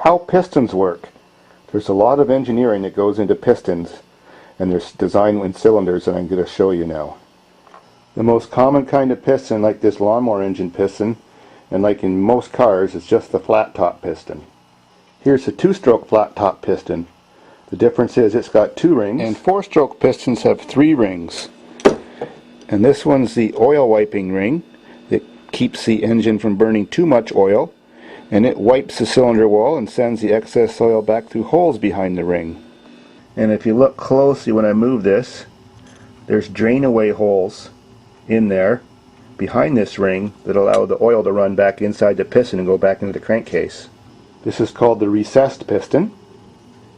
How pistons work. There's a lot of engineering that goes into pistons, and there's design in cylinders that I'm going to show you now. The most common kind of piston, like this lawnmower engine piston, and like in most cars, is just the flat top piston. Here's a two-stroke flat top piston. The difference is it's got 2 rings, and 4-stroke pistons have 3 rings. And this one's the oil wiping ring that keeps the engine from burning too much oil, and it wipes the cylinder wall and sends the excess oil back through holes behind the ring. And if you look closely when I move this, there's drain away holes in there behind this ring that allow the oil to run back inside the piston and go back into the crankcase. This is called the recessed piston.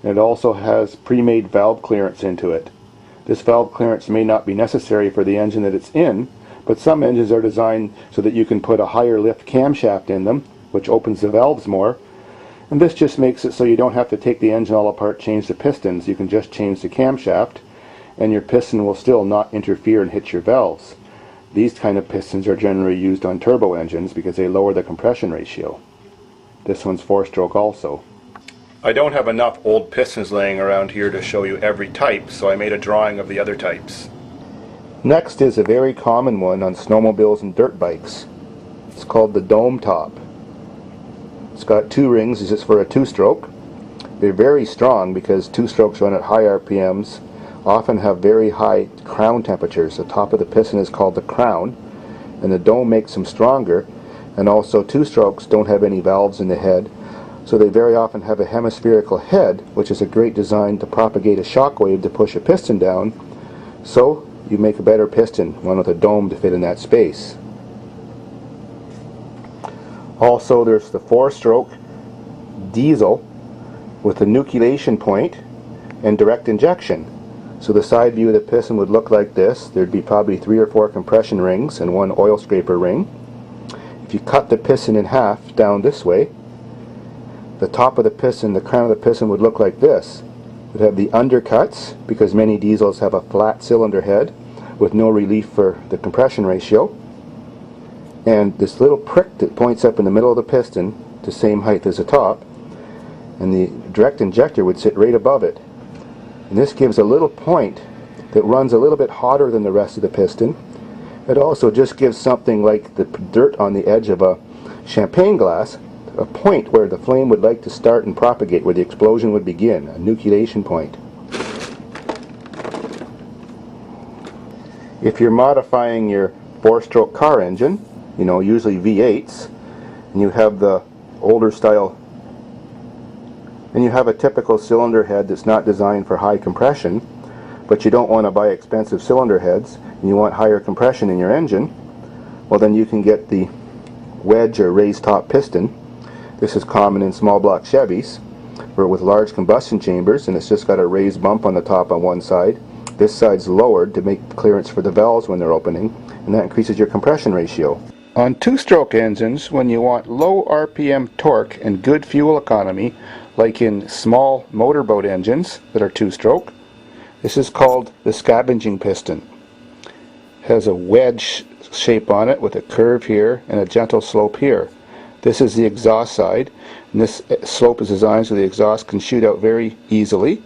It also has pre-made valve clearance into it. This valve clearance may not be necessary for the engine that it's in, but some engines are designed so that you can put a higher lift camshaft in them, which opens the valves more. And this just makes it so you don't have to take the engine all apart, change the pistons. You can just change the camshaft, and your piston will still not interfere and hit your valves. These kind of pistons are generally used on turbo engines because they lower the compression ratio. This one's 4-stroke also. I don't have enough old pistons laying around here to show you every type, so I made a drawing of the other types. Next is a very common one on snowmobiles and dirt bikes. It's called the dome top. It's got 2 rings. This is for a 2-stroke. They're very strong because 2-strokes run at high RPMs, often have very high crown temperatures. The top of the piston is called the crown, and the dome makes them stronger. And also 2-strokes don't have any valves in the head, so they very often have a hemispherical head, which is a great design to propagate a shock wave to push a piston down. So you make a better piston, one with a dome to fit in that space. Also, there's the 4-stroke diesel with a nucleation point and direct injection. So the side view of the piston would look like this. There'd be probably 3 or 4 compression rings and 1 oil scraper ring. If you cut the piston in half down this way, the top of the piston, the crown of the piston would look like this. It would have the undercuts, because many diesels have a flat cylinder head with no relief for the compression ratio. And this little prick that points up in the middle of the piston, the same height as the top, and the direct injector would sit right above it. And this gives a little point that runs a little bit hotter than the rest of the piston. It also just gives something like the dirt on the edge of a champagne glass, a point where the flame would like to start and propagate, where the explosion would begin, a nucleation point. If you're modifying your 4-stroke car engine, you know, usually V8s, and you have the older style, and you have a typical cylinder head that's not designed for high compression, but you don't want to buy expensive cylinder heads, and you want higher compression in your engine, well then you can get the wedge or raised top piston. This is common in small block Chevys, or with large combustion chambers, and it's just got a raised bump on the top on one side. This side's lowered to make clearance for the valves when they're opening, and that increases your compression ratio. On 2-stroke engines, when you want low RPM torque and good fuel economy, like in small motorboat engines that are 2-stroke, this is called the scavenging piston. It has a wedge shape on it with a curve here and a gentle slope here. This is the exhaust side, and this slope is designed so the exhaust can shoot out very easily,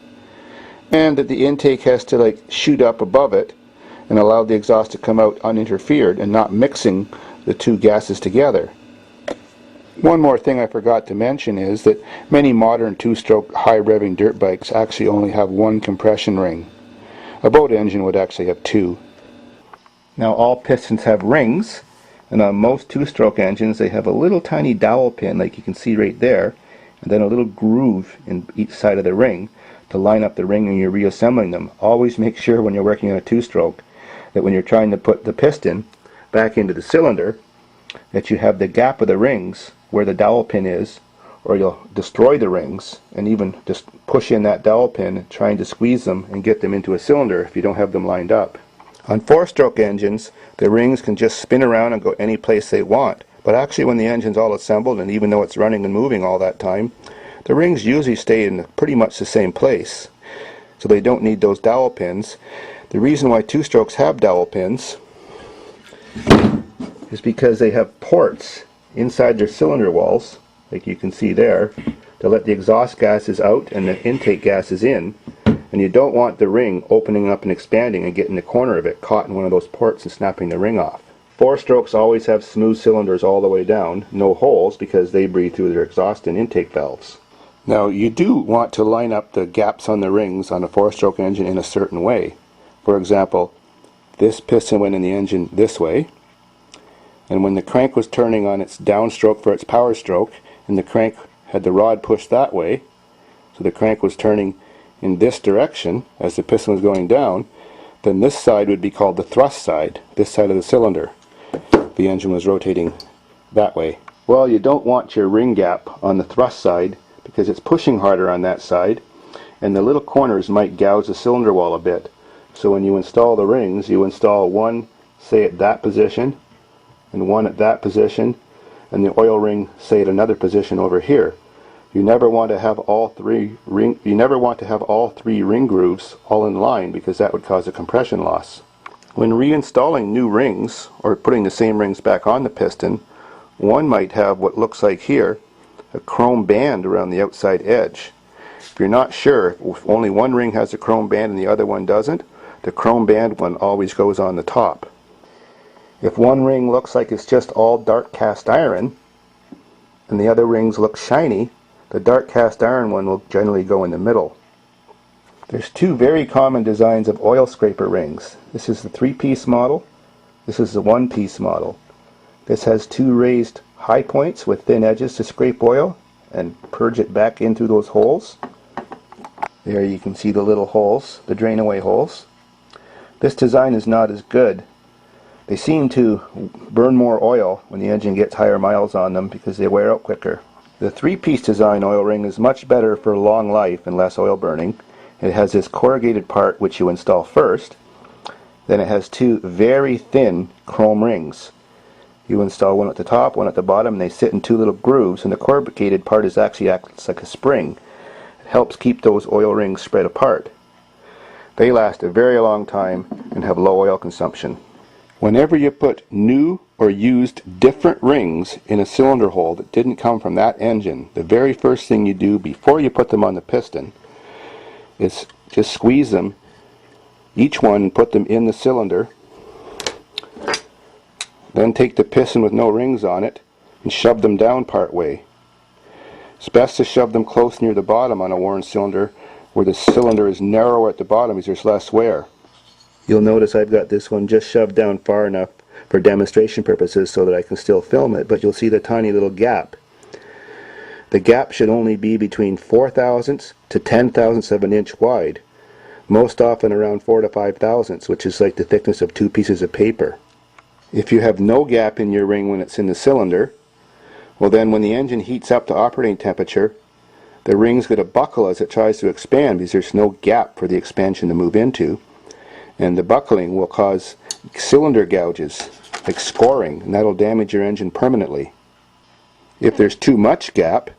and that the intake has to like shoot up above it and allow the exhaust to come out uninterfered and not mixing the 2 gases together. One more thing I forgot to mention is that many modern 2-stroke high revving dirt bikes actually only have 1 compression ring. A boat engine would actually have 2. Now all pistons have rings, and on most 2-stroke engines they have a little tiny dowel pin like you can see right there, and then a little groove in each side of the ring to line up the ring when you're reassembling them. Always make sure when you're working on a 2-stroke that when you're trying to put the piston back into the cylinder that you have the gap of the rings where the dowel pin is, or you'll destroy the rings and even just push in that dowel pin trying to squeeze them and get them into a cylinder if you don't have them lined up. On 4-stroke engines, the rings can just spin around and go any place they want, but actually when the engine's all assembled, and even though it's running and moving all that time, the rings usually stay in pretty much the same place, so they don't need those dowel pins. The reason why 2-strokes have dowel pins is because they have ports inside their cylinder walls, like you can see there, to let the exhaust gases out and the intake gases in, and you don't want the ring opening up and expanding and getting the corner of it caught in one of those ports and snapping the ring off. 4-strokes always have smooth cylinders all the way down, no holes, because they breathe through their exhaust and intake valves. Now you do want to line up the gaps on the rings on a 4-stroke engine in a certain way. For example, this piston went in the engine this way, and when the crank was turning on its downstroke for its power stroke, and the crank had the rod pushed that way, so the crank was turning in this direction as the piston was going down, then this side would be called the thrust side, this side of the cylinder. The engine was rotating that way. Well, you don't want your ring gap on the thrust side because it's pushing harder on that side, and the little corners might gouge the cylinder wall a bit. So when you install the rings, you install one, say, at that position, and one at that position, and the oil ring, say, at another position over here. You never want to have all three ring grooves all in line, because that would cause a compression loss. When reinstalling new rings or putting the same rings back on the piston, one might have what looks like here a chrome band around the outside edge. If you're not sure if only one ring has a chrome band and the other one doesn't, the chrome band one always goes on the top. If one ring looks like it's just all dark cast iron and the other rings look shiny, the dark cast iron one will generally go in the middle. There's two very common designs of oil scraper rings. This is the 3-piece model. This is the 1-piece model. This has two raised high points with thin edges to scrape oil and purge it back in through those holes. There you can see the little holes, the drain away holes. This design is not as good. They seem to burn more oil when the engine gets higher miles on them because they wear out quicker. The 3-piece design oil ring is much better for long life and less oil burning. It has this corrugated part which you install first. Then it has two very thin chrome rings. You install one at the top, one at the bottom, and they sit in two little grooves, and the corrugated part acts like a spring. It helps keep those oil rings spread apart. They last a very long time and have low oil consumption. Whenever you put new or used different rings in a cylinder hole that didn't come from that engine, the very first thing you do before you put them on the piston is just squeeze them, each one, and put them in the cylinder. Then take the piston with no rings on it and shove them down part way. It's best to shove them close near the bottom on a worn cylinder where the cylinder is narrower at the bottom because there's less wear. You'll notice I've got this one just shoved down far enough for demonstration purposes so that I can still film it, but you'll see the tiny little gap. The gap should only be between 4 thousandths to 10 thousandths of an inch wide, most often around 4 to 5 thousandths, which is like the thickness of 2 pieces of paper. If you have no gap in your ring when it's in the cylinder, well then when the engine heats up to operating temperature, the ring's going to buckle as it tries to expand because there's no gap for the expansion to move into, and the buckling will cause cylinder gouges, like scoring, and that'll damage your engine permanently. If there's too much gap,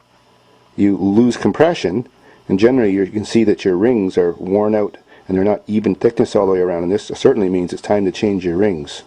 you lose compression, and generally you can see that your rings are worn out and they're not even thickness all the way around, and this certainly means it's time to change your rings.